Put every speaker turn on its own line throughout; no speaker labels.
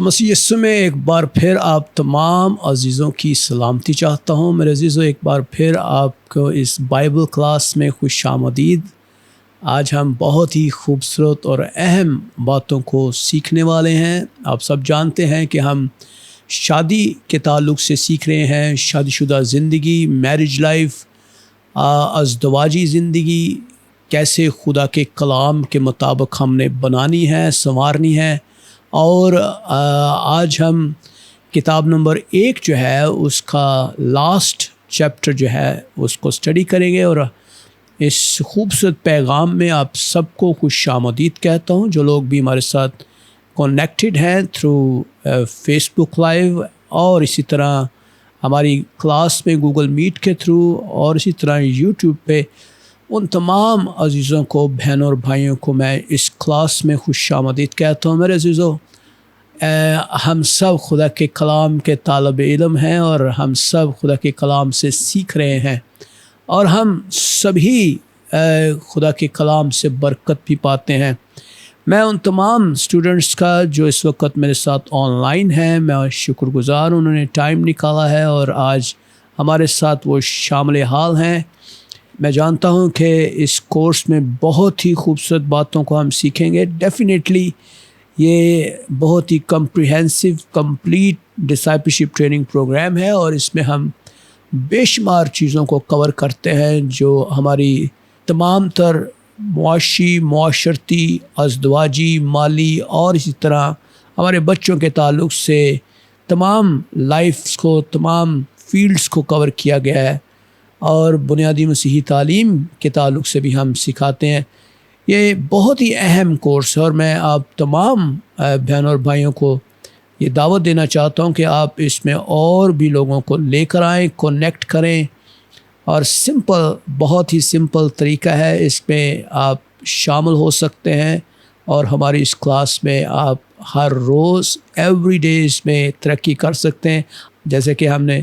مسیح یسوع میں ایک بار پھر آپ تمام عزیزوں کی سلامتی چاہتا ہوں۔ میرے عزیزوں، ایک بار پھر آپ کو اس بائبل کلاس میں خوش آمدید۔ آج ہم بہت ہی خوبصورت اور اہم باتوں کو سیکھنے والے ہیں۔ آپ سب جانتے ہیں کہ ہم شادی کے تعلق سے سیکھ رہے ہیں، شادی شدہ زندگی، میرج لائف، ازدواجی زندگی کیسے خدا کے کلام کے مطابق ہم نے بنانی ہے، سنوارنی ہے۔ اور آج ہم کتاب نمبر 1 جو ہے اس کا لاسٹ چیپٹر جو ہے اس کو اسٹڈی کریں گے، اور اس خوبصورت پیغام میں آپ سب کو خوش آمدید کہتا ہوں، جو لوگ بھی ہمارے ساتھ کنیکٹڈ ہیں تھرو فیس بک لائیو، اور اسی طرح ہماری کلاس میں گوگل میٹ کے تھرو، اور اسی طرح یوٹیوب پہ، ان تمام عزیزوں کو، بہنوں اور بھائیوں کو میں اس کلاس میں خوش آمدید کہتا ہوں۔ میرے عزیزوں، ہم سب خدا کے کلام کے طالب علم ہیں، اور ہم سب خدا کے کلام سے سیکھ رہے ہیں، اور ہم سبھی خدا کے کلام سے برکت بھی پاتے ہیں۔ میں ان تمام اسٹوڈنٹس کا جو اس وقت میرے ساتھ آن لائن ہیں، میں شکر گزار ہوں، انہوں نے ٹائم نکالا ہے اور آج ہمارے ساتھ وہ شامل حال ہیں۔ میں جانتا ہوں کہ اس کورس میں بہت ہی خوبصورت باتوں کو ہم سیکھیں گے۔ ڈیفینیٹلی یہ بہت ہی کمپریہنسو، کمپلیٹ ڈسائپلشپ ٹریننگ پروگرام ہے، اور اس میں ہم بے شمار چیزوں کو کور کرتے ہیں جو ہماری تمام تر معاشرتی، ازدواجی، مالی، اور اسی طرح ہمارے بچوں کے تعلق سے تمام لائفز کو، تمام فیلڈز کو کور کیا گیا ہے، اور بنیادی مسیحی تعلیم کے تعلق سے بھی ہم سکھاتے ہیں۔ یہ بہت ہی اہم کورس ہے، اور میں آپ تمام بہنوں اور بھائیوں کو یہ دعوت دینا چاہتا ہوں کہ آپ اس میں اور بھی لوگوں کو لے کر آئیں، کنیکٹ کریں، اور بہت ہی سمپل طریقہ ہے، اس میں آپ شامل ہو سکتے ہیں، اور ہماری اس کلاس میں آپ ہر روز ایوری ڈے اس میں ترقی کر سکتے ہیں۔ جیسے کہ ہم نے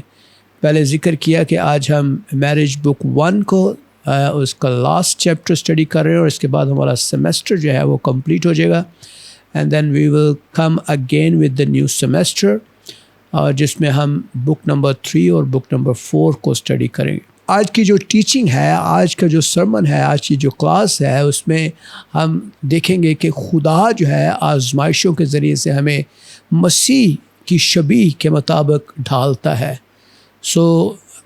پہلے ذکر کیا کہ آج ہم میرج بک 1 کو اس کا لاسٹ چیپٹر اسٹڈی کر رہے ہیں، اور اس کے بعد ہمارا سیمسٹر جو ہے وہ کمپلیٹ ہو جائے گا، and then we will come again with the new semester, جس میں ہم بک نمبر 3 اور بک نمبر 4 کو اسٹڈی کریں گے۔ آج کی جو ٹیچنگ ہے، آج کا جو سرمن ہے، آج کی جو کلاس ہے، اس میں ہم دیکھیں گے کہ خدا جو ہے آزمائشوں کے ذریعے سے ہمیں مسیح کی شبیہ کے مطابق ڈھالتا ہے۔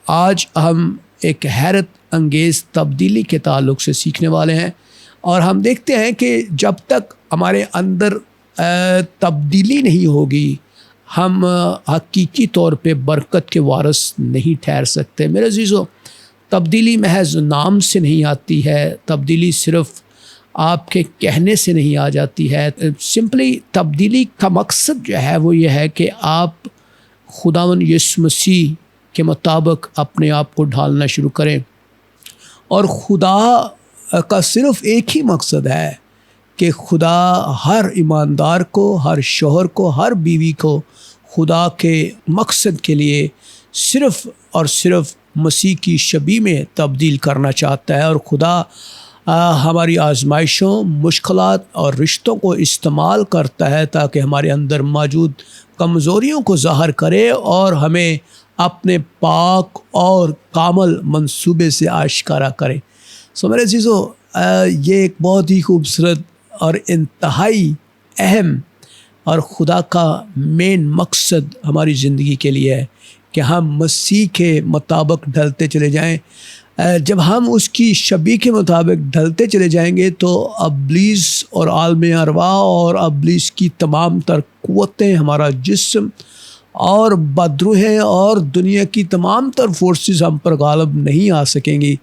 آج ہم ایک حیرت انگیز تبدیلی کے تعلق سے سیکھنے والے ہیں، اور ہم دیکھتے ہیں کہ جب تک ہمارے اندر تبدیلی نہیں ہوگی، ہم حقیقی طور پہ برکت کے وارث نہیں ٹھہر سکتے۔ میرے عزیزو، تبدیلی محض نام سے نہیں آتی ہے، تبدیلی صرف آپ کے کہنے سے نہیں آ جاتی ہے۔ سمپلی تبدیلی کا مقصد جو ہے وہ یہ ہے کہ آپ خداوند یسوع مسیح کے مطابق اپنے آپ کو ڈھالنا شروع کریں، اور خدا کا صرف ایک ہی مقصد ہے کہ خدا ہر ایماندار کو، ہر شوہر کو، ہر بیوی کو خدا کے مقصد کے لیے صرف اور صرف مسیح کی شبیہ میں تبدیل کرنا چاہتا ہے، اور خدا ہماری آزمائشوں، مشکلات اور رشتوں کو استعمال کرتا ہے تاکہ ہمارے اندر موجود کمزوریوں کو ظاہر کرے اور ہمیں اپنے پاک اور کامل منصوبے سے آشکارا کرے۔ میرے عزیزو، یہ ایک بہت ہی خوبصورت اور انتہائی اہم اور خدا کا مین مقصد ہماری زندگی کے لیے ہے کہ ہم مسیح کے مطابق ڈھلتے چلے جائیں۔ جب ہم اس کی شبیہ کے مطابق ڈھلتے چلے جائیں گے تو ابلیس اور عالم ارواح اور ابلیس کی تمام تر قوتیں، ہمارا جسم اور بدروحیں اور دنیا کی تمام تر فورسز ہم پر غالب نہیں آ سکیں گی۔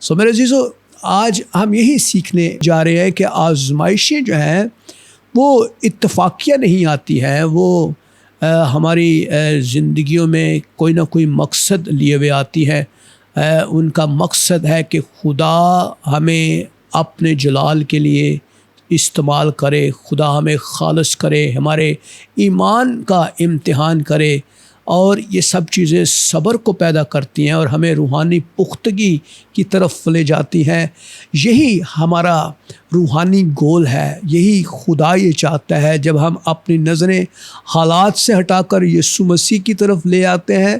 میرے عزیزو، آج ہم یہی سیکھنے جا رہے ہیں کہ آزمائشیں جو ہیں وہ اتفاقیہ نہیں آتی ہیں، وہ ہماری زندگیوں میں کوئی نہ کوئی مقصد لیے ہوئے آتی ہے۔ ان کا مقصد ہے کہ خدا ہمیں اپنے جلال کے لیے استعمال کرے، خدا ہمیں خالص کرے، ہمارے ایمان کا امتحان کرے، اور یہ سب چیزیں صبر کو پیدا کرتی ہیں اور ہمیں روحانی پختگی کی طرف لے جاتی ہیں۔ یہی ہمارا روحانی گول ہے، یہی خدا یہ چاہتا ہے۔ جب ہم اپنی نظریں حالات سے ہٹا کر یسوع مسیح کی طرف لے آتے ہیں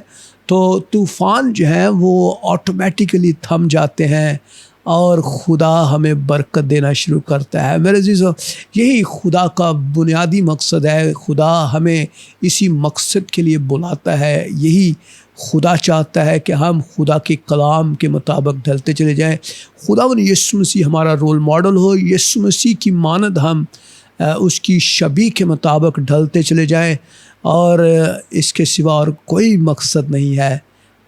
تو طوفان جو ہیں وہ آٹومیٹیکلی تھم جاتے ہیں اور خدا ہمیں برکت دینا شروع کرتا ہے۔ میرے عزیزو، یہی خدا کا بنیادی مقصد ہے۔ خدا ہمیں اسی مقصد کے لیے بلاتا ہے۔ یہی خدا چاہتا ہے کہ ہم خدا کے کلام کے مطابق ڈھلتے چلے جائیں۔ خداوند یسوع مسیح ہمارا رول ماڈل ہو، یسوع مسیح کی مانند ہم اس کی شبیہ کے مطابق ڈھلتے چلے جائیں، اور اس کے سوا اور کوئی مقصد نہیں ہے۔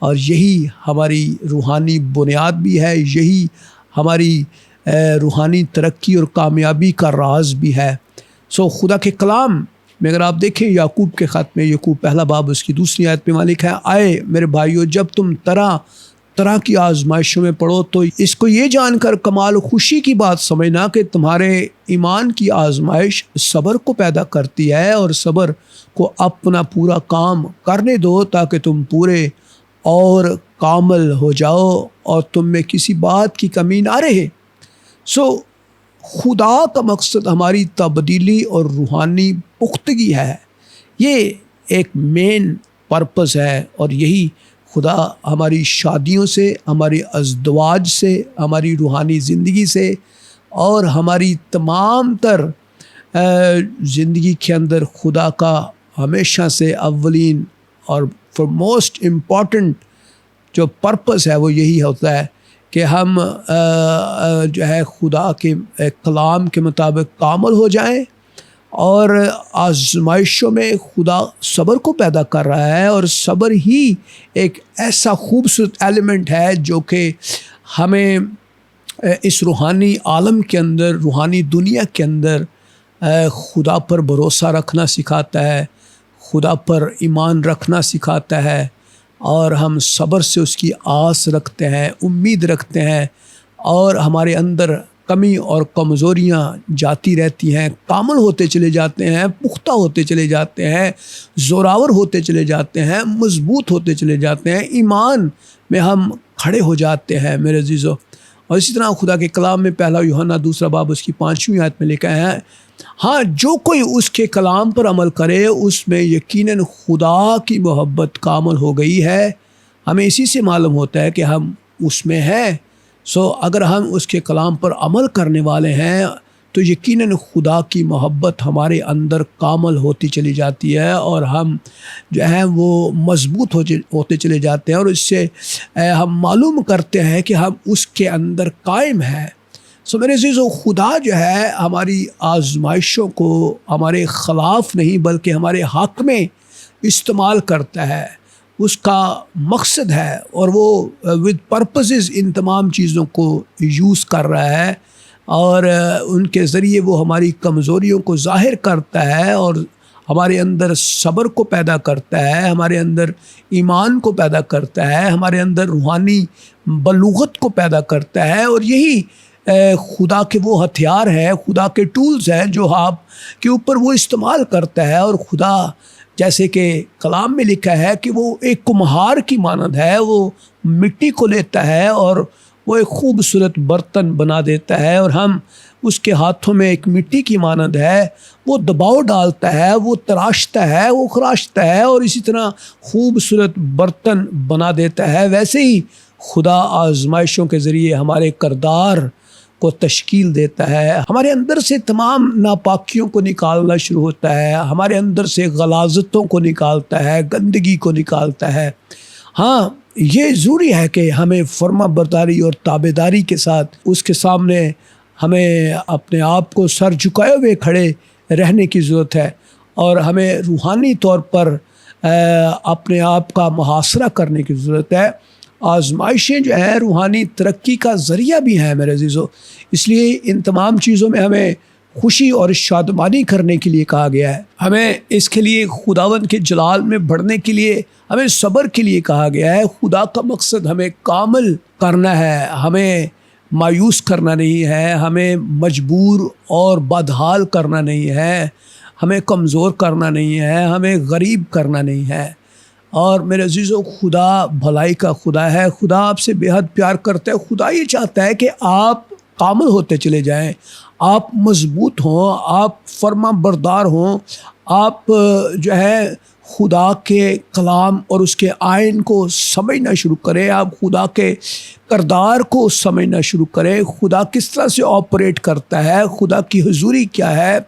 اور یہی ہماری روحانی بنیاد بھی ہے، یہی ہماری روحانی ترقی اور کامیابی کا راز بھی ہے۔ خدا کے کلام میں اگر آپ دیکھیں یعقوب کے خط میں، یعقوب پہلا باب اس کی 2 آیت پہ مالک ہے، آئے میرے بھائیو، جب تم طرح طرح کی آزمائشوں میں پڑھو تو اس کو یہ جان کر کمال خوشی کی بات سمجھنا کہ تمہارے ایمان کی آزمائش صبر کو پیدا کرتی ہے، اور صبر کو اپنا پورا کام کرنے دو تاکہ تم پورے اور کامل ہو جاؤ اور تم میں کسی بات کی کمی نہ رہے۔ خدا کا مقصد ہماری تبدیلی اور روحانی پختگی ہے، یہ ایک مین پرپس ہے، اور یہی خدا ہماری شادیوں سے، ہماری ازدواج سے، ہماری روحانی زندگی سے اور ہماری تمام تر زندگی کے اندر خدا کا ہمیشہ سے اولین اور فار موسٹ امپورٹنٹ جو پرپس ہے وہ یہی ہوتا ہے کہ ہم جو ہے خدا کے کلام کے مطابق کامل ہو جائیں، اور آزمائشوں میں خدا صبر کو پیدا کر رہا ہے، اور صبر ہی ایک ایسا خوبصورت ایلیمنٹ ہے جو کہ ہمیں اس روحانی عالم کے اندر، روحانی دنیا کے اندر خدا پر بھروسہ رکھنا سکھاتا ہے، خدا پر ایمان رکھنا سکھاتا ہے، اور ہم صبر سے اس کی آس رکھتے ہیں، امید رکھتے ہیں، اور ہمارے اندر کمی اور کمزوریاں جاتی رہتی ہیں، کامل ہوتے چلے جاتے ہیں، پختہ ہوتے چلے جاتے ہیں، زوراور ہوتے چلے جاتے ہیں، مضبوط ہوتے چلے جاتے ہیں، ایمان میں ہم کھڑے ہو جاتے ہیں میرے عزیزو۔ اور اسی طرح خدا کے کلام میں پہلا یوحنا 2 باب اس کی 5ویں آیت میں لکھا ہے، ہاں جو کوئی اس کے کلام پر عمل کرے اس میں یقیناً خدا کی محبت کامل ہو گئی ہے۔ ہمیں اسی سے معلوم ہوتا ہے کہ ہم اس میں ہیں۔ اگر ہم اس کے کلام پر عمل کرنے والے ہیں تو یقیناً خدا کی محبت ہمارے اندر کامل ہوتی چلی جاتی ہے، اور ہم جو ہیں وہ مضبوط ہوتے چلے جاتے ہیں، اور اس سے ہم معلوم کرتے ہیں کہ ہم اس کے اندر قائم ہیں۔ میرے عزیزو، خدا جو ہے ہماری آزمائشوں کو ہمارے خلاف نہیں بلکہ ہمارے حق میں استعمال کرتا ہے، اس کا مقصد ہے، اور وہ ود پرپسز ان تمام چیزوں کو یوز کر رہا ہے، اور ان کے ذریعے وہ ہماری کمزوریوں کو ظاہر کرتا ہے، اور ہمارے اندر صبر کو پیدا کرتا ہے، ہمارے اندر ایمان کو پیدا کرتا ہے، ہمارے اندر روحانی بلوغت کو پیدا کرتا ہے، اور یہی خدا کے وہ ہتھیار ہے، خدا کے ٹولز ہیں جو آپ کے اوپر وہ استعمال کرتا ہے۔ اور خدا جیسے کہ کلام میں لکھا ہے کہ وہ ایک کمہار کی مانند ہے، وہ مٹی کو لیتا ہے اور وہ ایک خوبصورت برتن بنا دیتا ہے، اور ہم اس کے ہاتھوں میں ایک مٹی کی مانند ہے، وہ دباؤ ڈالتا ہے، وہ تراشتا ہے، وہ خراشتا ہے، اور اسی طرح خوبصورت برتن بنا دیتا ہے۔ ویسے ہی خدا آزمائشوں کے ذریعے ہمارے کردار کو تشکیل دیتا ہے، ہمارے اندر سے تمام ناپاکیوں کو نکالنا شروع ہوتا ہے، ہمارے اندر سے غلاظتوں کو نکالتا ہے، گندگی کو نکالتا ہے۔ ہاں، یہ ضروری ہے کہ ہمیں فرما برداری اور تابعداری کے ساتھ اس کے سامنے ہمیں اپنے آپ کو سر جھکائے ہوئے کھڑے رہنے کی ضرورت ہے، اور ہمیں روحانی طور پر اپنے آپ کا محاصرہ کرنے کی ضرورت ہے۔ آزمائشیں جو ہیں روحانی ترقی کا ذریعہ بھی ہیں میرے عزیزو، اس لیے ان تمام چیزوں میں ہمیں خوشی اور شادمانی کرنے کے لیے کہا گیا ہے۔ ہمیں اس کے لیے خداوند کے جلال میں بڑھنے کے لیے ہمیں صبر کے لیے کہا گیا ہے۔ خدا کا مقصد ہمیں کامل کرنا ہے، ہمیں مایوس کرنا نہیں ہے، ہمیں مجبور اور بدحال کرنا نہیں ہے، ہمیں کمزور کرنا نہیں ہے، ہمیں غریب کرنا نہیں ہے۔ اور میرے عزیزو، خدا بھلائی کا خدا ہے، خدا آپ سے بے حد پیار کرتا ہے۔ خدا یہ چاہتا ہے کہ آپ کامل ہوتے چلے جائیں، آپ مضبوط ہوں، آپ فرما بردار ہوں، آپ جو ہے خدا کے کلام اور اس کے آئین کو سمجھنا شروع کریں، آپ خدا کے کردار کو سمجھنا شروع کریں، خدا کس طرح سے آپریٹ کرتا ہے، خدا کی حضوری کیا ہے،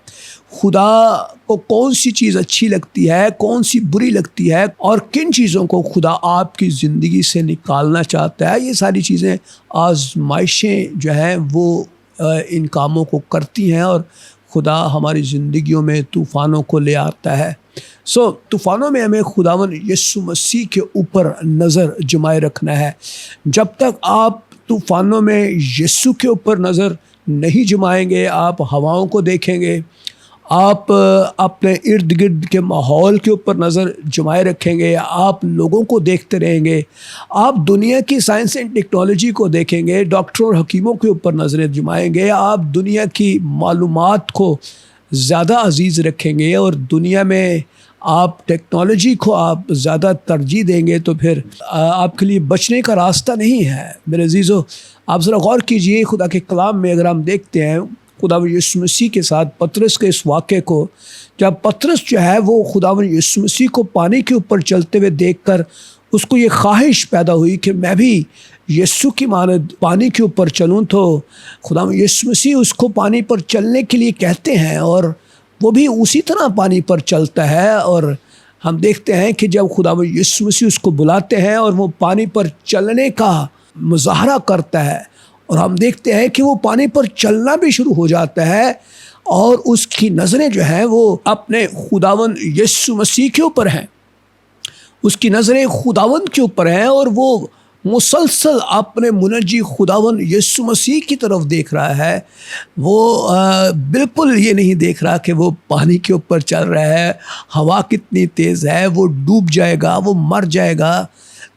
خدا کو کون سی چیز اچھی لگتی ہے، کون سی بری لگتی ہے، اور کن چیزوں کو خدا آپ کی زندگی سے نکالنا چاہتا ہے۔ یہ ساری چیزیں آزمائشیں جو ہیں وہ ان کاموں کو کرتی ہیں، اور خدا ہماری زندگیوں میں طوفانوں کو لے آتا ہے۔ طوفانوں میں ہمیں خداوند یسوع مسیح کے اوپر نظر جمائے رکھنا ہے۔ جب تک آپ طوفانوں میں یسوع کے اوپر نظر نہیں جمائیں گے، آپ ہواؤں کو دیکھیں گے، آپ اپنے ارد گرد کے ماحول کے اوپر نظر جمائے رکھیں گے، آپ لوگوں کو دیکھتے رہیں گے، آپ دنیا کی سائنس اینڈ ٹیکنالوجی کو دیکھیں گے، ڈاکٹروں اور حکیموں کے اوپر نظریں جمائیں گے، آپ دنیا کی معلومات کو زیادہ عزیز رکھیں گے، اور دنیا میں آپ ٹیکنالوجی کو آپ زیادہ ترجیح دیں گے، تو پھر آپ کے لیے بچنے کا راستہ نہیں ہے۔ میرے عزیزو، آپ ذرا غور کیجئے، خدا کے کلام میں اگر ہم دیکھتے ہیں خداوند یسوع مسیح کے ساتھ پطرس کے اس واقعے کو، جب پطرس جو ہے وہ خداوند یسوع مسیح کو پانی کے اوپر چلتے ہوئے دیکھ کر اس کو یہ خواہش پیدا ہوئی کہ میں بھی یسوع کی مانند پانی کے اوپر چلوں، تو خداوند یسوع مسیح اس کو پانی پر چلنے کے لیے کہتے ہیں، اور وہ بھی اسی طرح پانی پر چلتا ہے۔ اور ہم دیکھتے ہیں کہ جب خداوند یسوع مسیح اس کو بلاتے ہیں اور وہ پانی پر چلنے کا مظاہرہ کرتا ہے، اور ہم دیکھتے ہیں کہ وہ پانی پر چلنا بھی شروع ہو جاتا ہے، اور اس کی نظریں جو ہیں وہ اپنے خداوند یسوع مسیح کے اوپر ہیں، اس کی نظریں خداوند کے اوپر ہیں، اور وہ مسلسل اپنے منجی خداوند یسوع مسیح کی طرف دیکھ رہا ہے۔ وہ بالکل یہ نہیں دیکھ رہا کہ وہ پانی کے اوپر چل رہا ہے، ہوا کتنی تیز ہے، وہ ڈوب جائے گا، وہ مر جائے گا۔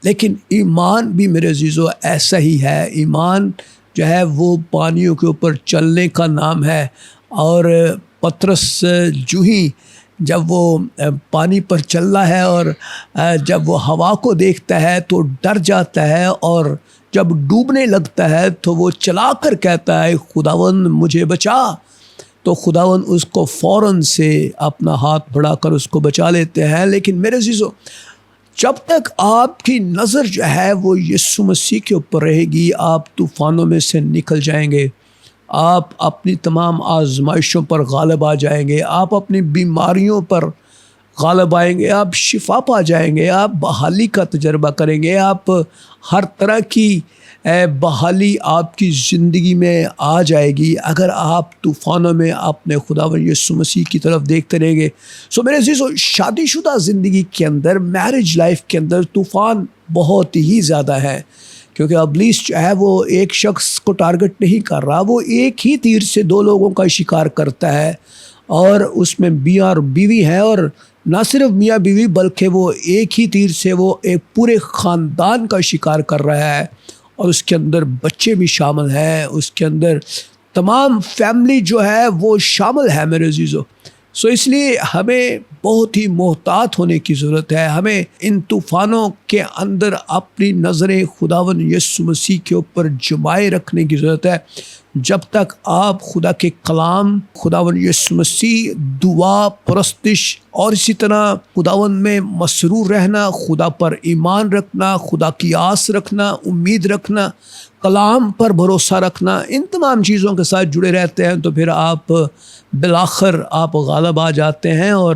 لیکن ایمان بھی میرے عزیزو ایسا ہی ہے، ایمان جو ہے وہ پانیوں کے اوپر چلنے کا نام ہے۔ اور پطرس جو ہی جب وہ پانی پر چل رہا ہے اور جب وہ ہوا کو دیکھتا ہے تو ڈر جاتا ہے، اور جب ڈوبنے لگتا ہے تو وہ چلا کر کہتا ہے خداوند مجھے بچا، تو خداوند اس کو فوراً سے اپنا ہاتھ بڑھا کر اس کو بچا لیتے ہیں۔ لیکن میرے عزیزو، جب تک آپ کی نظر جو ہے وہ یسوع مسیح کے اوپر رہے گی، آپ طوفانوں میں سے نکل جائیں گے، آپ اپنی تمام آزمائشوں پر غالب آ جائیں گے، آپ اپنی بیماریوں پر غالب آئیں گے، آپ شفا پا جائیں گے، آپ بحالی کا تجربہ کریں گے، آپ ہر طرح کی بحالی آپ کی زندگی میں آ جائے گی اگر آپ طوفانوں میں اپنے خداوند یسوع مسیح کی طرف دیکھتے رہیں گے۔ میرے عزیزو، شادی شدہ زندگی کے اندر، میرج لائف کے اندر طوفان بہت ہی زیادہ ہے، کیونکہ ابلیس جو ہے وہ ایک شخص کو ٹارگٹ نہیں کر رہا، وہ ایک ہی تیر سے دو لوگوں کا شکار کرتا ہے، اور اس میں میاں اور بیوی ہے، اور نہ صرف میاں بیوی بلکہ وہ ایک ہی تیر سے وہ ایک پورے خاندان کا شکار کر رہا ہے، اور اس کے اندر بچے بھی شامل ہیں، اس کے اندر تمام فیملی جو ہے وہ شامل ہے میرے عزیزو۔ اس لیے ہمیں بہت ہی محتاط ہونے کی ضرورت ہے. ہمیں ان طوفانوں کے اندر اپنی نظریں خداوند یسوع مسیح کے اوپر جمائے رکھنے کی ضرورت ہے. جب تک آپ خدا کے کلام، خداوند یسوع مسیح، دعا، پرستش اور اسی طرح خداوند میں مسرور رہنا، خدا پر ایمان رکھنا، خدا کی آس رکھنا، امید رکھنا، کلام پر بھروسہ رکھنا، ان تمام چیزوں کے ساتھ جڑے رہتے ہیں تو پھر آپ بالآخر آپ غالب آ جاتے ہیں اور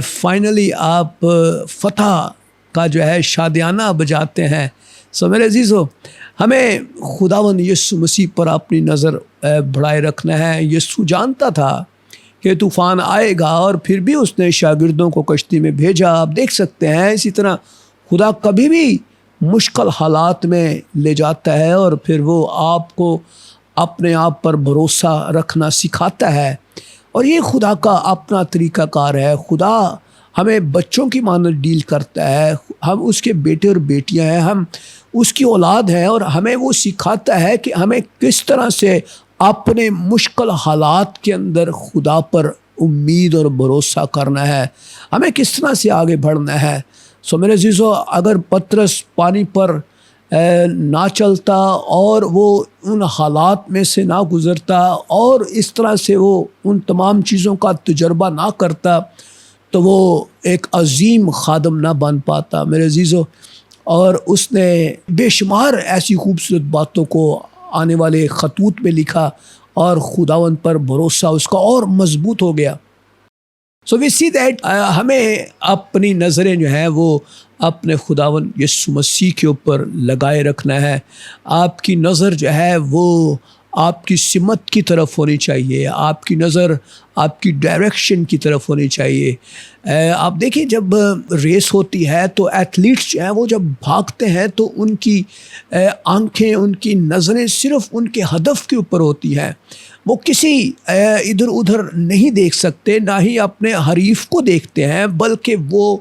فائنلی آپ فتح کا جو ہے شادیانہ بجاتے ہیں. میرے عزیزو، ہمیں خداوند یسوع مسیح پر اپنی نظر بڑھائے رکھنا ہے. یسوع جانتا تھا کہ طوفان آئے گا اور پھر بھی اس نے شاگردوں کو کشتی میں بھیجا. آپ دیکھ سکتے ہیں اسی طرح خدا کبھی بھی مشکل حالات میں لے جاتا ہے اور پھر وہ آپ کو اپنے آپ پر بھروسہ رکھنا سکھاتا ہے. اور یہ خدا کا اپنا طریقہ کار ہے. خدا ہمیں بچوں کی مانند ڈیل کرتا ہے. ہم اس کے بیٹے اور بیٹیاں ہیں، ہم اس کی اولاد ہیں، اور ہمیں وہ سکھاتا ہے کہ ہمیں کس طرح سے اپنے مشکل حالات کے اندر خدا پر امید اور بھروسہ کرنا ہے، ہمیں کس طرح سے آگے بڑھنا ہے. میرے عزیزو، اگر پترس پانی پر نہ چلتا اور وہ ان حالات میں سے نہ گزرتا اور اس طرح سے وہ ان تمام چیزوں کا تجربہ نہ کرتا تو وہ ایک عظیم خادم نہ بن پاتا میرے عزیزو. اور اس نے بے شمار ایسی خوبصورت باتوں کو آنے والے خطوط میں لکھا اور خداوند پر بھروسہ اس کا اور مضبوط ہو گیا. we see that ہمیں اپنی نظریں جو ہیں وہ اپنے خداوند یسوع مسیح کے اوپر لگائے رکھنا ہے. آپ کی نظر جو ہے وہ آپ کی سمت کی طرف ہونی چاہیے، آپ کی نظر آپ کی ڈائریکشن کی طرف ہونی چاہیے. آپ دیکھیں جب ریس ہوتی ہے تو ایتھلیٹس جو ہیں وہ جب بھاگتے ہیں تو ان کی آنکھیں، ان کی نظریں صرف ان کے ہدف کے اوپر ہوتی ہیں. وہ کسی ادھر ادھر نہیں دیکھ سکتے، نہ ہی اپنے حریف کو دیکھتے ہیں، بلکہ وہ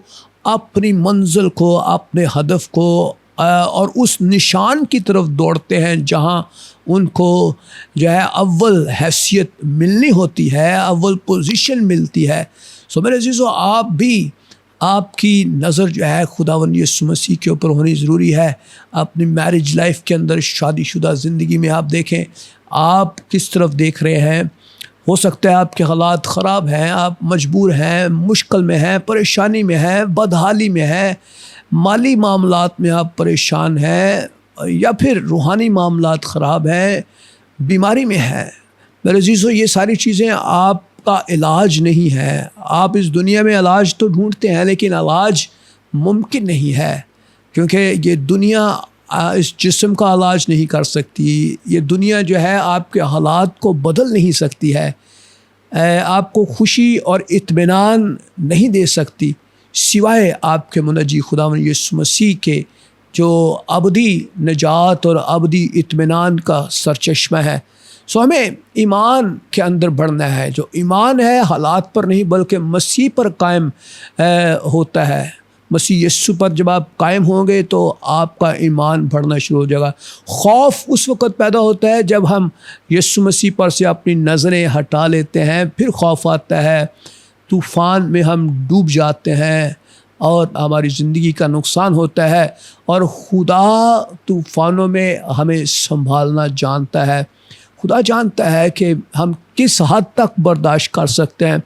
اپنی منزل کو، اپنے ہدف کو اور اس نشان کی طرف دوڑتے ہیں جہاں ان کو جو ہے اول حیثیت ملنی ہوتی ہے، اول پوزیشن ملتی ہے. میرے عزیزو، آپ بھی، آپ کی نظر جو ہے خداوند یسوع مسیح کے اوپر ہونی ضروری ہے. اپنی میرج لائف کے اندر، شادی شدہ زندگی میں آپ دیکھیں آپ کس طرف دیکھ رہے ہیں. ہو سکتا ہے آپ کے حالات خراب ہیں، آپ مجبور ہیں، مشکل میں ہیں، پریشانی میں ہیں، بدحالی میں ہیں، مالی معاملات میں آپ پریشان ہیں، یا پھر روحانی معاملات خراب ہیں، بیماری میں ہیں. میرے عزیزو، یہ ساری چیزیں آپ کا علاج نہیں ہے. آپ اس دنیا میں علاج تو ڈھونڈتے ہیں لیکن علاج ممکن نہیں ہے، کیونکہ یہ دنیا اس جسم کا علاج نہیں کر سکتی. یہ دنیا جو ہے آپ کے حالات کو بدل نہیں سکتی ہے، آپ کو خوشی اور اطمینان نہیں دے سکتی سوائے آپ کے منجی خداوند یسوع مسیح کے، جو ابدی نجات اور ابدی اطمینان کا سرچشمہ ہے. ہمیں ایمان کے اندر بڑھنا ہے. جو ایمان ہے حالات پر نہیں بلکہ مسیح پر قائم ہوتا ہے. مسیح یسوع پر جب آپ قائم ہوں گے تو آپ کا ایمان بڑھنا شروع ہو جائے گا. خوف اس وقت پیدا ہوتا ہے جب ہم یسوع مسیح پر سے اپنی نظریں ہٹا لیتے ہیں، پھر خوف آتا ہے، طوفان میں ہم ڈوب جاتے ہیں اور ہماری زندگی کا نقصان ہوتا ہے. اور خدا طوفانوں میں ہمیں سنبھالنا جانتا ہے. خدا جانتا ہے کہ ہم کس حد تک برداشت کر سکتے ہیں،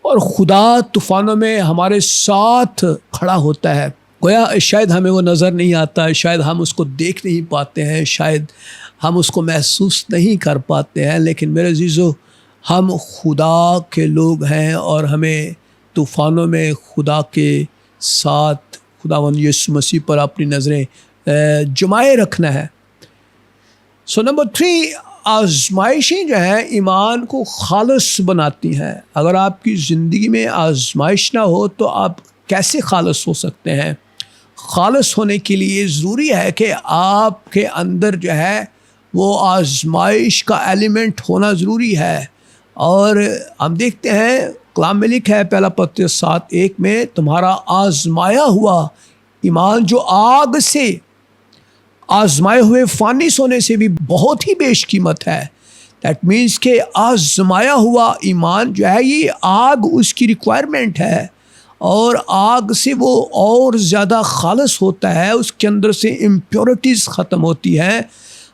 اور خدا طوفانوں میں ہمارے ساتھ کھڑا ہوتا ہے. گویا شاید ہمیں وہ نظر نہیں آتا، شاید ہم اس کو دیکھ نہیں پاتے ہیں، شاید ہم اس کو محسوس نہیں کر پاتے ہیں، لیکن میرے عزیزو، ہم خدا کے لوگ ہیں اور ہمیں طوفانوں میں خدا کے ساتھ خداوند یسوع مسیح پر اپنی نظریں جمائے رکھنا ہے. نمبر 3، آزمائشیں جو ہیں ایمان کو خالص بناتی ہیں. اگر آپ کی زندگی میں آزمائش نہ ہو تو آپ کیسے خالص ہو سکتے ہیں؟ خالص ہونے کے لیے ضروری ہے کہ آپ کے اندر جو ہے وہ آزمائش کا ایلیمنٹ ہونا ضروری ہے. اور ہم دیکھتے ہیں کلام میں لکھا ہے پہلا پترس 7:1 میں، تمہارا آزمایا ہوا ایمان جو آگ سے آزمائے ہوئے فانی سونے سے بھی بہت ہی بیش قیمت ہے. دیٹ مینس کہ آزمایا ہوا ایمان جو ہے یہ آگ اس کی ریکوائرمنٹ ہے، اور آگ سے وہ اور زیادہ خالص ہوتا ہے، اس کے اندر سے امپیورٹیز ختم ہوتی ہیں۔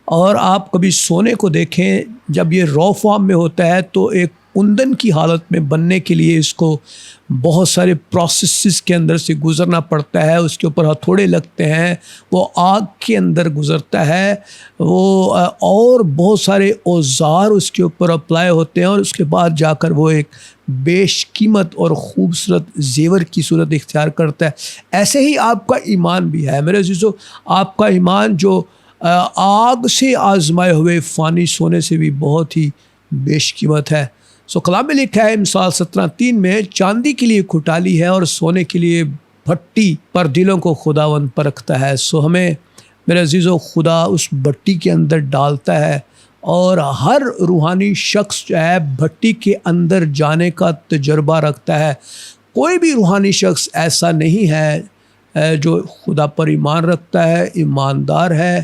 اور آپ کبھی سونے کو دیکھیں، جب یہ رو فارم میں ہوتا ہے تو ایک کندن کی حالت میں بننے کے لیے اس کو بہت سارے پروسیسز کے اندر سے گزرنا پڑتا ہے، اس کے اوپر ہتھوڑے لگتے ہیں، وہ آگ کے اندر گزرتا ہے، وہ اور بہت سارے اوزار اس کے اوپر اپلائی ہوتے ہیں، اور اس کے بعد جا کر وہ ایک بیش قیمت اور خوبصورت زیور کی صورت اختیار کرتا ہے۔ ایسے ہی آپ کا ایمان بھی ہے میرے عزیزو، آپ کا ایمان جو آگ سے آزمائے ہوئے فانی سونے سے بھی بہت ہی بیش قیمت ہے۔ کلام میں لکھا ہے مثال 17:3 میں، چاندی کے لیے کھٹالی ہے اور سونے کے لیے بھٹی، پر دلوں کو خداوند پرکھتا ہے۔ ہمیں میرے عزیزو خدا اس بھٹی کے اندر ڈالتا ہے، اور ہر روحانی شخص جو ہے بھٹی کے اندر جانے کا تجربہ رکھتا ہے۔ کوئی بھی روحانی شخص ایسا نہیں ہے جو خدا پر ایمان رکھتا ہے، ایماندار ہے،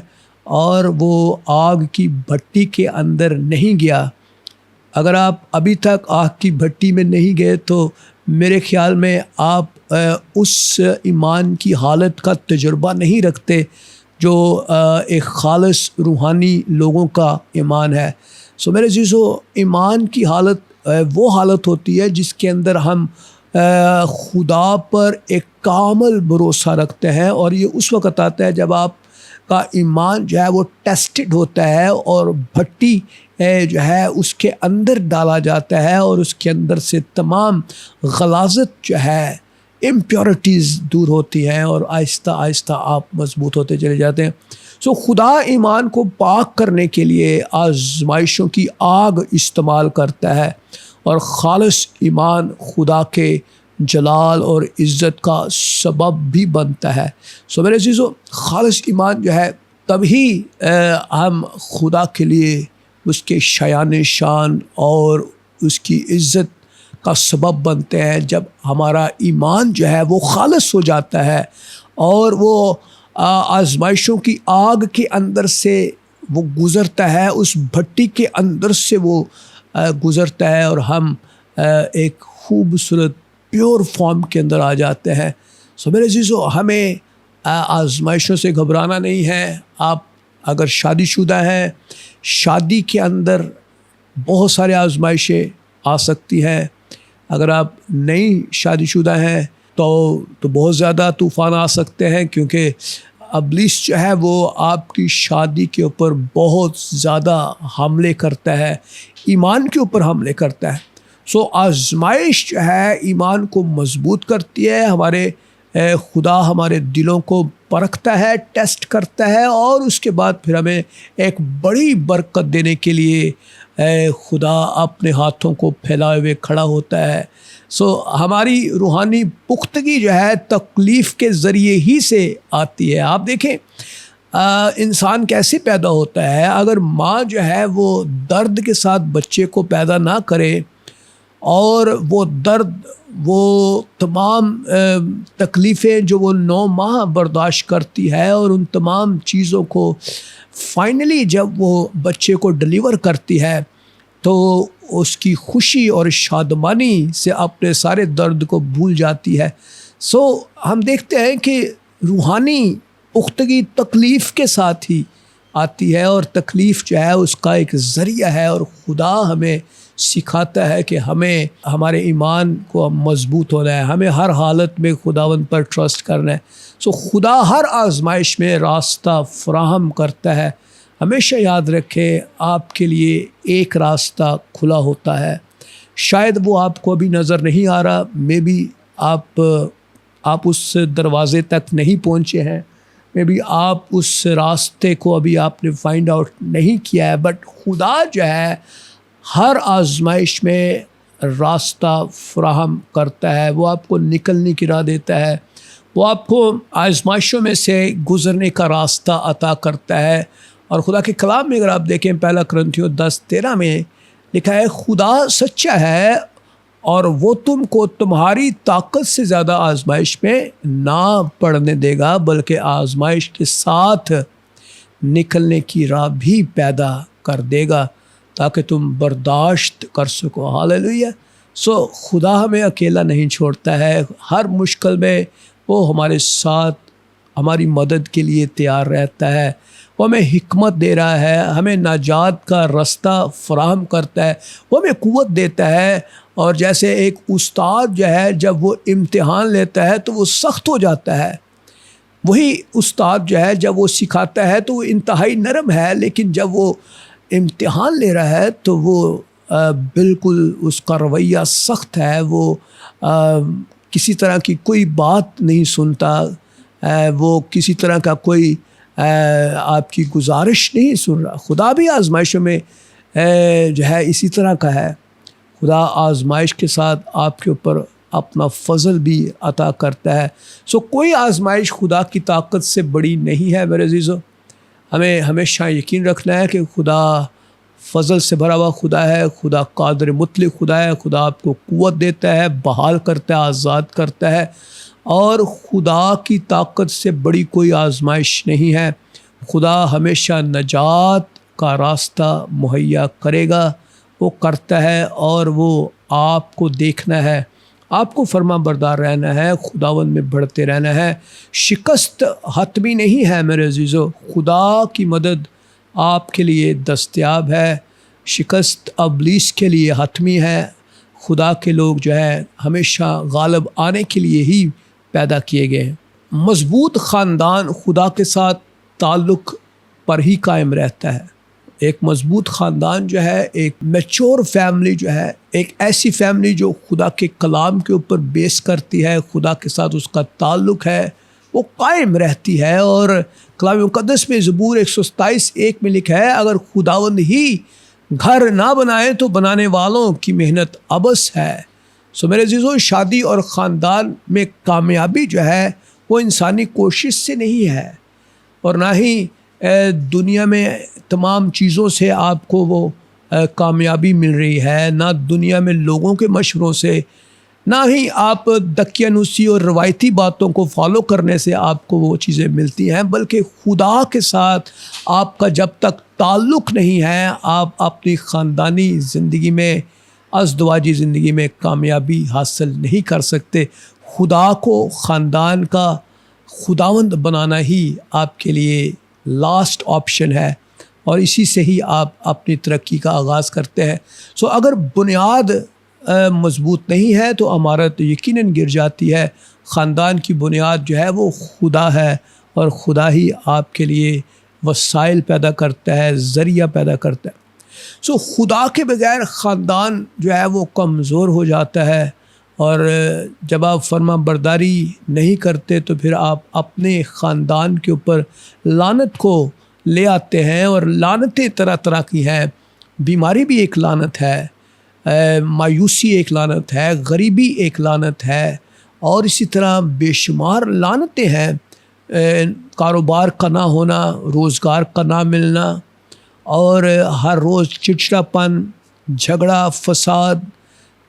اور وہ آگ کی بھٹی کے اندر نہیں گیا۔ اگر آپ ابھی تک آگ کی بھٹی میں نہیں گئے تو میرے خیال میں آپ اس ایمان کی حالت کا تجربہ نہیں رکھتے جو ایک خالص روحانی لوگوں کا ایمان ہے۔ میرے عزیزو، ایمان کی حالت وہ حالت ہوتی ہے جس کے اندر ہم خدا پر ایک کامل بھروسہ رکھتے ہیں، اور یہ اس وقت آتا ہے جب آپ کا ایمان جو ہے وہ ٹیسٹڈ ہوتا ہے، اور بھٹی جو ہے اس کے اندر ڈالا جاتا ہے، اور اس کے اندر سے تمام غلاظت جو ہے، امپیورٹیز دور ہوتی ہیں، اور آہستہ آہستہ آپ مضبوط ہوتے چلے جاتے ہیں۔ خدا ایمان کو پاک کرنے کے لیے آزمائشوں کی آگ استعمال کرتا ہے، اور خالص ایمان خدا کے جلال اور عزت کا سبب بھی بنتا ہے۔ میرے عزیزو، خالص ایمان جو ہے تبھی ہم خدا کے لیے اس کے شایان شان اور اس کی عزت کا سبب بنتے ہیں، جب ہمارا ایمان جو ہے وہ خالص ہو جاتا ہے، اور وہ آزمائشوں کی آگ کے اندر سے وہ گزرتا ہے، اس بھٹی کے اندر سے وہ گزرتا ہے، اور ہم ایک خوبصورت پیور فارم کے اندر آ جاتے ہیں۔ میرے عزیزو، ہمیں آزمائشوں سے گھبرانا نہیں ہے۔ آپ اگر شادی شدہ ہیں، شادی کے اندر بہت سارے آزمائشیں آ سکتی ہیں۔ اگر آپ نئی شادی شدہ ہیں تو بہت زیادہ طوفان آ سکتے ہیں، کیونکہ ابلیس جو ہے وہ آپ کی شادی کے اوپر بہت زیادہ حملے کرتا ہے، ایمان کے اوپر حملے کرتا ہے۔ آزمائش جو ہے ایمان کو مضبوط کرتی ہے، ہمارے خدا ہمارے دلوں کو پرکھتا ہے، ٹیسٹ کرتا ہے، اور اس کے بعد پھر ہمیں ایک بڑی برکت دینے کے لیے خدا اپنے ہاتھوں کو پھیلائے ہوئے کھڑا ہوتا ہے۔ ہماری روحانی پختگی جو ہے تکلیف کے ذریعے ہی سے آتی ہے۔ آپ دیکھیں انسان کیسے پیدا ہوتا ہے، اگر ماں جو ہے وہ درد کے ساتھ بچے کو پیدا نہ کرے، اور وہ درد، وہ تمام تکلیفیں جو وہ 9 ماہ برداشت کرتی ہے، اور ان تمام چیزوں کو فائنلی جب وہ بچے کو ڈلیور کرتی ہے تو اس کی خوشی اور شادمانی سے اپنے سارے درد کو بھول جاتی ہے۔ ہم دیکھتے ہیں کہ روحانی پختگی تکلیف کے ساتھ ہی آتی ہے، اور تکلیف جو ہے اس کا ایک ذریعہ ہے، اور خدا ہمیں سکھاتا ہے کہ ہمیں ہمارے ایمان کو مضبوط ہونا ہے، ہمیں ہر حالت میں خداوند پر ٹرسٹ کرنا ہے۔ خدا ہر آزمائش میں راستہ فراہم کرتا ہے۔ ہمیشہ یاد رکھیں، آپ کے لیے ایک راستہ کھلا ہوتا ہے، شاید وہ آپ کو ابھی نظر نہیں آ رہا، مے بی آپ اس دروازے تک نہیں پہنچے ہیں، مے بی آپ اس راستے کو ابھی آپ نے فائنڈ آؤٹ نہیں کیا ہے، بٹ خدا جو ہے ہر آزمائش میں راستہ فراہم کرتا ہے، وہ آپ کو نکلنے کی راہ دیتا ہے، وہ آپ کو آزمائشوں میں سے گزرنے کا راستہ عطا کرتا ہے۔ اور خدا کے کلام میں اگر آپ دیکھیں 1 کرنتھیوں 10:13 میں لکھا ہے، خدا سچا ہے اور وہ تم کو تمہاری طاقت سے زیادہ آزمائش میں نہ پڑنے دے گا، بلکہ آزمائش کے ساتھ نکلنے کی راہ بھی پیدا کر دے گا۔ تاکہ تم برداشت کر سکو۔ ہاللیلویہ۔ سو خدا ہمیں اکیلا نہیں چھوڑتا ہے، ہر مشکل میں وہ ہمارے ساتھ ہماری مدد کے لیے تیار رہتا ہے، وہ ہمیں حکمت دے رہا ہے، ہمیں نجات کا راستہ فراہم کرتا ہے، وہ ہمیں قوت دیتا ہے۔ اور جیسے ایک استاد جو ہے جب وہ امتحان لیتا ہے تو وہ سخت ہو جاتا ہے، وہی استاد جو ہے جب وہ سکھاتا ہے تو وہ انتہائی نرم ہے، لیکن جب وہ امتحان لے رہا ہے تو وہ بالکل اس کا رویہ سخت ہے، وہ کسی طرح کی کوئی بات نہیں سنتا، وہ کسی طرح کا کوئی آپ کی گزارش نہیں سن رہا۔ خدا بھی آزمائشوں میں جو ہے اسی طرح کا ہے، خدا آزمائش کے ساتھ آپ کے اوپر اپنا فضل بھی عطا کرتا ہے۔ سو کوئی آزمائش خدا کی طاقت سے بڑی نہیں ہے میرے عزیزو۔ ہمیں ہمیشہ یقین رکھنا ہے کہ خدا فضل سے بھرا ہوا خدا ہے، خدا قادر مطلق خدا ہے، خدا آپ کو قوت دیتا ہے، بحال کرتا ہے، آزاد کرتا ہے، اور خدا کی طاقت سے بڑی کوئی آزمائش نہیں ہے۔ خدا ہمیشہ نجات کا راستہ مہیا کرے گا، وہ کرتا ہے، اور وہ آپ کو دیکھنا ہے، آپ کو فرما بردار رہنا ہے، خداوند میں بڑھتے رہنا ہے۔ شکست حتمی نہیں ہے میرے عزیزو، خدا کی مدد آپ کے لیے دستیاب ہے، شکست ابلیس کے لیے حتمی ہے۔ خدا کے لوگ جو ہے ہمیشہ غالب آنے کے لیے ہی پیدا کیے گئے ہیں۔ مضبوط خاندان خدا کے ساتھ تعلق پر ہی قائم رہتا ہے۔ ایک مضبوط خاندان جو ہے، ایک میچور فیملی جو ہے، ایک ایسی فیملی جو خدا کے کلام کے اوپر بیس کرتی ہے، خدا کے ساتھ اس کا تعلق ہے، وہ قائم رہتی ہے۔ اور کلام مقدس میں زبور 127:1 میں لکھا ہے، اگر خداوند ہی گھر نہ بنائے تو بنانے والوں کی محنت عبث ہے۔ سو میرے عزیزو، شادی اور خاندان میں کامیابی جو ہے وہ انسانی کوشش سے نہیں ہے، اور نہ ہی دنیا میں تمام چیزوں سے آپ کو وہ کامیابی مل رہی ہے، نہ دنیا میں لوگوں کے مشوروں سے، نہ ہی آپ دقیانوسی اور روایتی باتوں کو فالو کرنے سے آپ کو وہ چیزیں ملتی ہیں، بلکہ خدا کے ساتھ آپ کا جب تک تعلق نہیں ہے، آپ اپنی خاندانی زندگی میں، ازدواجی زندگی میں کامیابی حاصل نہیں کر سکتے۔ خدا کو خاندان کا خداوند بنانا ہی آپ کے لیے لاسٹ آپشن ہے، اور اسی سے ہی آپ اپنی ترقی کا آغاز کرتے ہیں۔ سو اگر بنیاد مضبوط نہیں ہے تو عمارت یقیناً گر جاتی ہے۔ خاندان کی بنیاد جو ہے وہ خدا ہے، اور خدا ہی آپ کے لیے وسائل پیدا کرتا ہے، ذریعہ پیدا کرتا ہے۔ سو خدا کے بغیر خاندان جو ہے وہ کمزور ہو جاتا ہے، اور جب آپ فرما برداری نہیں کرتے تو پھر آپ اپنے خاندان کے اوپر لعنت کو لے آتے ہیں، اور لعنتیں طرح طرح کی ہیں۔ بیماری بھی ایک لعنت ہے، مایوسی ایک لعنت ہے، غریبی ایک لعنت ہے، اور اسی طرح بے شمار لعنتیں ہیں۔ کاروبار کا نہ ہونا، روزگار کا نہ ملنا، اور ہر روز چڑچڑاپن، جھگڑا، فساد،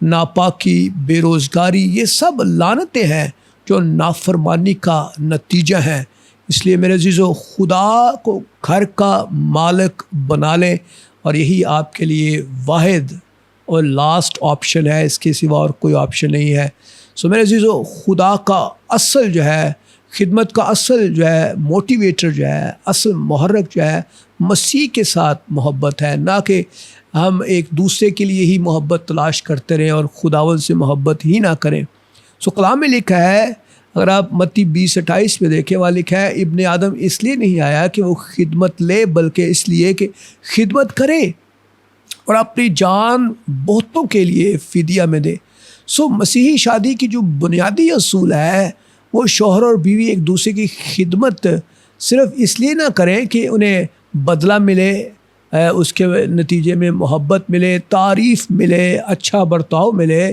ناپاکی، بے روزگاری، یہ سب لعنتیں ہیں جو نافرمانی کا نتیجہ ہیں۔ اس لیے میرے عزیزو، خدا کو گھر کا مالک بنا لیں، اور یہی آپ کے لیے واحد اور لاسٹ آپشن ہے، اس کے سوا اور کوئی آپشن نہیں ہے۔ سو میرے عزیزو، خدا کا اصل جو ہے، خدمت کا اصل جو ہے موٹیویٹر جو ہے، اصل محرک جو ہے، مسیح کے ساتھ محبت ہے، نہ کہ ہم ایک دوسرے کے لیے ہی محبت تلاش کرتے رہیں اور خداوند سے محبت ہی نہ کریں۔ سو کلام میں لکھا ہے، اگر آپ متی 20:28 میں دیکھیں، وہاں لکھا ہے، ابن آدم اس لیے نہیں آیا کہ وہ خدمت لے، بلکہ اس لیے کہ خدمت کرے اور اپنی جان بہتوں کے لیے فدیہ میں دے۔ سو مسیحی شادی کی جو بنیادی اصول ہے، وہ شوہر اور بیوی ایک دوسرے کی خدمت صرف اس لیے نہ کریں کہ انہیں بدلہ ملے، اس کے نتیجے میں محبت ملے، تعریف ملے، اچھا برتاؤ ملے،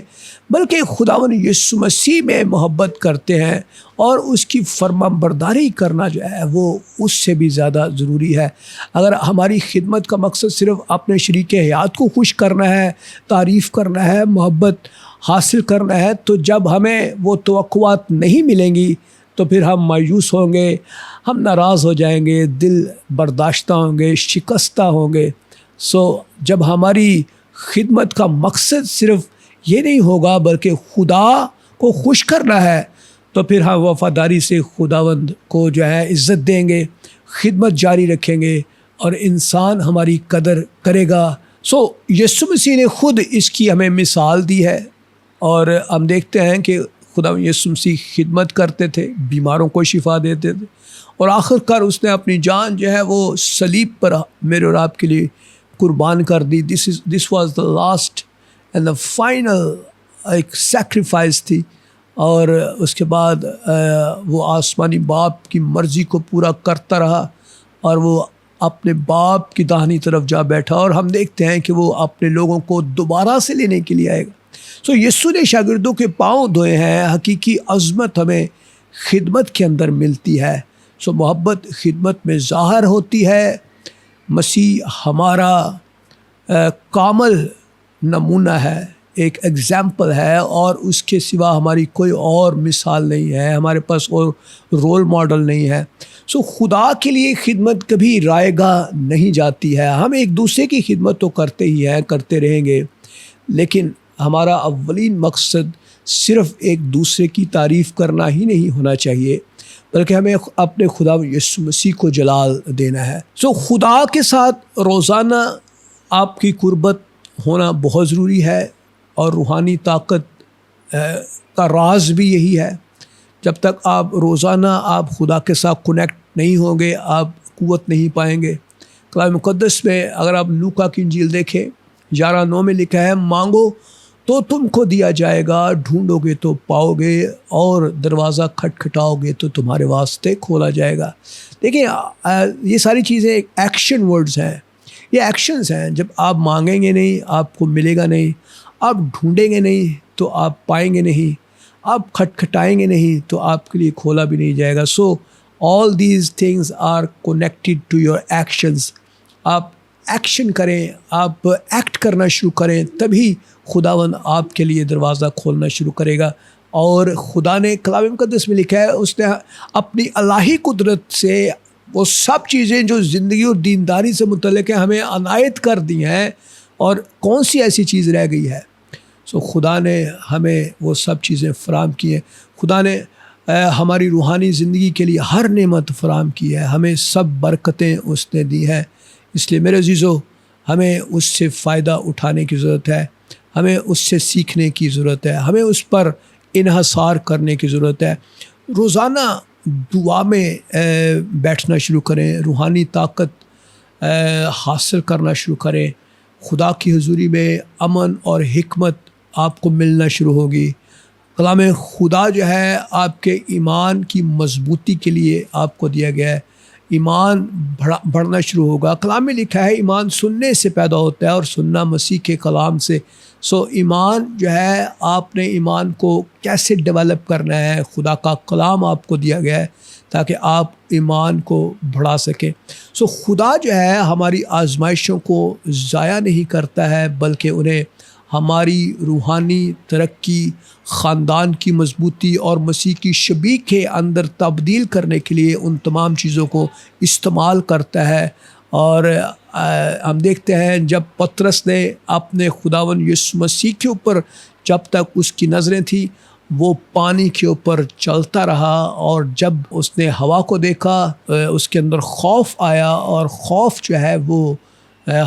بلکہ خداوند یسوع مسیح میں محبت کرتے ہیں، اور اس کی فرما برداری کرنا جو ہے وہ اس سے بھی زیادہ ضروری ہے۔ اگر ہماری خدمت کا مقصد صرف اپنے شریک حیات کو خوش کرنا ہے، تعریف کرنا ہے، محبت حاصل کرنا ہے، تو جب ہمیں وہ توقعات نہیں ملیں گی تو پھر ہم مایوس ہوں گے، ہم ناراض ہو جائیں گے، دل برداشتہ ہوں گے، شکستہ ہوں گے۔ جب ہماری خدمت کا مقصد صرف یہ نہیں ہوگا بلکہ خدا کو خوش کرنا ہے، تو پھر ہم وفاداری سے خداوند کو جو ہے عزت دیں گے، خدمت جاری رکھیں گے اور انسان ہماری قدر کرے گا۔ یسوع مسیح نے خود اس کی ہمیں مثال دی ہے، اور ہم دیکھتے ہیں کہ خدا یسوع مسیح خدمت کرتے تھے، بیماروں کو شفا دیتے تھے، اور آخر کار اس نے اپنی جان جو ہے وہ صلیب پر میرے اور آپ کے لیے قربان کر دی۔ This was the last and the final ایک سیکریفائس تھی، اور اس کے بعد وہ آسمانی باپ کی مرضی کو پورا کرتا رہا، اور وہ اپنے باپ کی داہنی طرف جا بیٹھا، اور ہم دیکھتے ہیں کہ وہ اپنے لوگوں کو دوبارہ سے لینے کے لیے آئے گا۔ یسوع نے شاگردوں کے پاؤں دھوئے ہیں۔ حقیقی عظمت ہمیں خدمت کے اندر ملتی ہے۔ محبت خدمت میں ظاہر ہوتی ہے۔ مسیح ہمارا کامل نمونہ ہے، ایک ایگزامپل ہے، اور اس کے سوا ہماری کوئی اور مثال نہیں ہے، ہمارے پاس اور رول ماڈل نہیں ہے۔ خدا کے لیے خدمت کبھی رائے گاہ نہیں جاتی ہے۔ ہم ایک دوسرے کی خدمت تو کرتے ہی ہیں، کرتے رہیں گے، لیکن ہمارا اولین مقصد صرف ایک دوسرے کی تعریف کرنا ہی نہیں ہونا چاہیے، بلکہ ہمیں اپنے خدا یسوع مسیح کو جلال دینا ہے۔ خدا کے ساتھ روزانہ آپ کی قربت ہونا بہت ضروری ہے، اور روحانی طاقت کا راز بھی یہی ہے۔ جب تک آپ روزانہ آپ خدا کے ساتھ کنیکٹ نہیں ہوں گے، آپ قوت نہیں پائیں گے۔ کلام مقدس میں اگر آپ لوکا کی انجیل دیکھیں 11:9 میں لکھا ہے، مانگو تو تم کو دیا جائے گا، ڈھونڈو گے تو پاؤ گے، اور دروازہ کھٹکھٹاؤ گے تو تمہارے واسطے کھولا جائے گا۔ دیکھیں یہ ساری چیزیں ایکشن ورڈز ہیں، یہ ایکشنز ہیں۔ جب آپ مانگیں گے نہیں، آپ کو ملے گا نہیں، آپ ڈھونڈیں گے نہیں تو آپ پائیں گے نہیں، آپ کھٹکھٹائیں گے نہیں تو آپ کے لیے کھولا بھی نہیں جائے گا۔ all these things are connected to your actions۔ آپ ایکشن کریں، آپ ایکٹ کرنا شروع کریں، تبھی خداوند آپ کے لیے دروازہ کھولنا شروع کرے گا۔ اور خدا نے کلام مقدس میں لکھا ہے، اس نے اپنی الہی قدرت سے وہ سب چیزیں جو زندگی اور دینداری سے متعلق ہیں ہمیں عنایت کر دی ہیں، اور کون سی ایسی چیز رہ گئی ہے؟ خدا نے ہمیں وہ سب چیزیں فراہم کی ہیں۔ خدا نے ہماری روحانی زندگی کے لیے ہر نعمت فراہم کی ہے، ہمیں سب برکتیں اس نے دی ہیں۔ اس لیے میرے عزیزو، ہمیں اس سے فائدہ اٹھانے کی ضرورت ہے، ہمیں اس سے سیکھنے کی ضرورت ہے، ہمیں اس پر انحصار کرنے کی ضرورت ہے۔ روزانہ دعا میں بیٹھنا شروع کریں، روحانی طاقت حاصل کرنا شروع کریں۔ خدا کی حضوری میں امن اور حکمت آپ کو ملنا شروع ہوگی۔ کلام خدا جو ہے آپ کے ایمان کی مضبوطی کے لیے آپ کو دیا گیا ہے، ایمان بڑھنا شروع ہوگا۔ کلام میں لکھا ہے ایمان سننے سے پیدا ہوتا ہے، اور سننا مسیح کے کلام سے۔ ایمان جو ہے، آپ نے ایمان کو کیسے ڈیولپ کرنا ہے؟ خدا کا کلام آپ کو دیا گیا ہے تاکہ آپ ایمان کو بڑھا سکیں۔ خدا جو ہے ہماری آزمائشوں کو ضائع نہیں کرتا ہے، بلکہ انہیں ہماری روحانی ترقی، خاندان کی مضبوطی اور مسیح کی شبیہ کے اندر تبدیل کرنے کے لیے ان تمام چیزوں کو استعمال کرتا ہے۔ اور ہم دیکھتے ہیں جب پطرس نے اپنے خداوند یسوع مسیح کے اوپر جب تک اس کی نظریں تھیں، وہ پانی کے اوپر چلتا رہا، اور جب اس نے ہوا کو دیکھا اس کے اندر خوف آیا، اور خوف جو ہے وہ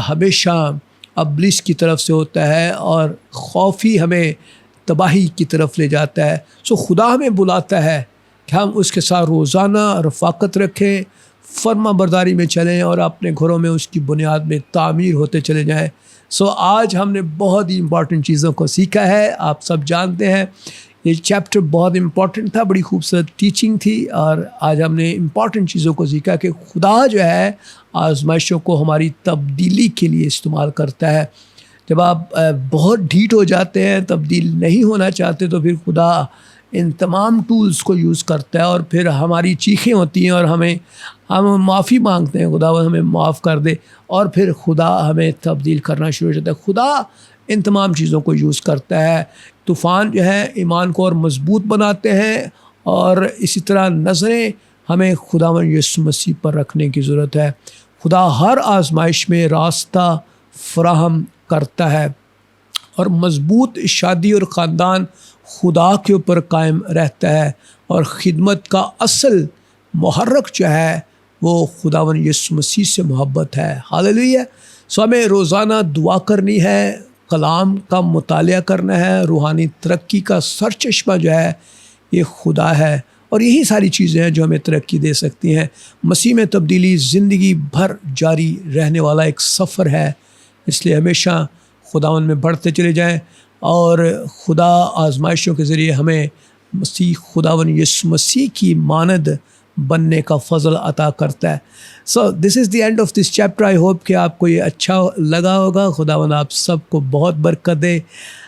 ہمیشہ ابلیس کی طرف سے ہوتا ہے، اور خوف ہی ہمیں تباہی کی طرف لے جاتا ہے۔ خدا ہمیں بلاتا ہے کہ ہم اس کے ساتھ روزانہ رفاقت رکھیں، فرما برداری میں چلیں، اور اپنے گھروں میں اس کی بنیاد میں تعمیر ہوتے چلے جائیں۔ آج ہم نے بہت ہی امپورٹنٹ چیزوں کو سیکھا ہے۔ آپ سب جانتے ہیں یہ چیپٹر بہت امپورٹنٹ تھا، بڑی خوبصورت ٹیچنگ تھی، اور آج ہم نے امپورٹنٹ چیزوں کو سیکھا کہ خدا جو ہے آزمائشوں کو ہماری تبدیلی کے لیے استعمال کرتا ہے۔ جب آپ بہت ڈھیٹ ہو جاتے ہیں، تبدیل نہیں ہونا چاہتے، تو پھر خدا ان تمام ٹولز کو یوز کرتا ہے، اور پھر ہماری چیخیں ہوتی ہیں، اور ہم معافی مانگتے ہیں، خدا ہمیں معاف کر دے، اور پھر خدا ہمیں تبدیل کرنا شروع ہو جاتا ہے۔ خدا ان تمام چیزوں کو یوز کرتا ہے۔ طوفان جو ہے ایمان کو اور مضبوط بناتے ہیں، اور اسی طرح نظریں ہمیں خداوند یسوع مسیح پر رکھنے کی ضرورت ہے۔ خدا ہر آزمائش میں راستہ فراہم کرتا ہے، اور مضبوط شادی اور خاندان خدا کے اوپر قائم رہتا ہے، اور خدمت کا اصل محرک جو ہے وہ خداوند یسوع مسیح سے محبت ہے۔ ہاللیلویہ۔ ہمیں روزانہ دعا کرنی ہے، کلام کا مطالعہ کرنا ہے، روحانی ترقی کا سرچشمہ جو ہے یہ خدا ہے، اور یہی ساری چیزیں ہیں جو ہمیں ترقی دے سکتی ہیں۔ مسیح میں تبدیلی زندگی بھر جاری رہنے والا ایک سفر ہے، اس لیے ہمیشہ خداوند میں بڑھتے چلے جائیں، اور خدا آزمائشوں کے ذریعے ہمیں خداوند یسوع مسیح کی مانند بننے کا فضل عطا کرتا ہے۔ So this is the end of this chapter. I hope کہ آپ کو یہ اچھا لگا ہوگا۔ خداوند آپ سب کو بہت برکت دے۔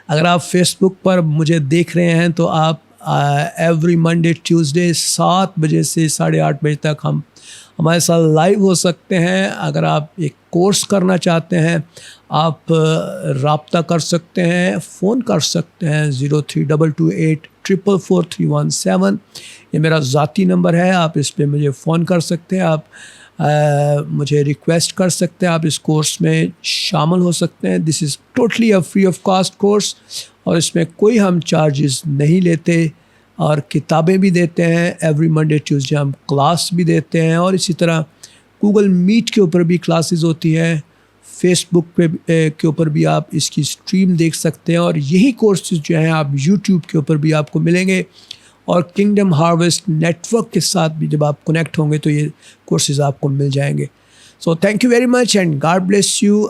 اگر آپ فیس بک پر مجھے دیکھ رہے ہیں تو آپ ایوری منڈے ٹیوزڈے 7 بجے سے 8:30 بجے تک ہمارے ساتھ لائیو ہو سکتے ہیں۔ اگر آپ ایک کورس کرنا چاہتے ہیں آپ رابطہ کر سکتے ہیں، فون کر سکتے ہیں 0322844317۔ یہ میرا ذاتی نمبر ہے، آپ اس پہ مجھے فون کر سکتے ہیں، آپ مجھے ریکویسٹ کر سکتے ہیں، آپ اس کورس میں شامل ہو سکتے ہیں۔ This is totally a free of cost course, اور اس میں کوئی ہم چارجز نہیں لیتے، اور کتابیں بھی دیتے ہیں۔ ایوری منڈے ٹیوزڈے ہم کلاس بھی دیتے ہیں، اور اسی طرح گوگل میٹ کے اوپر بھی کلاسز ہوتی ہیں، فیس بک پہ کے اوپر بھی آپ اس کی اسٹریم دیکھ سکتے ہیں، اور یہی کورسز جو ہیں آپ یوٹیوب کے اوپر بھی آپ کو ملیں گے، اور کنگڈم ہارویسٹ نیٹ ورک کے ساتھ بھی جب آپ کنیکٹ ہوں گے تو یہ کورسز آپ کو مل جائیں گے۔ So thank you very much and God bless you.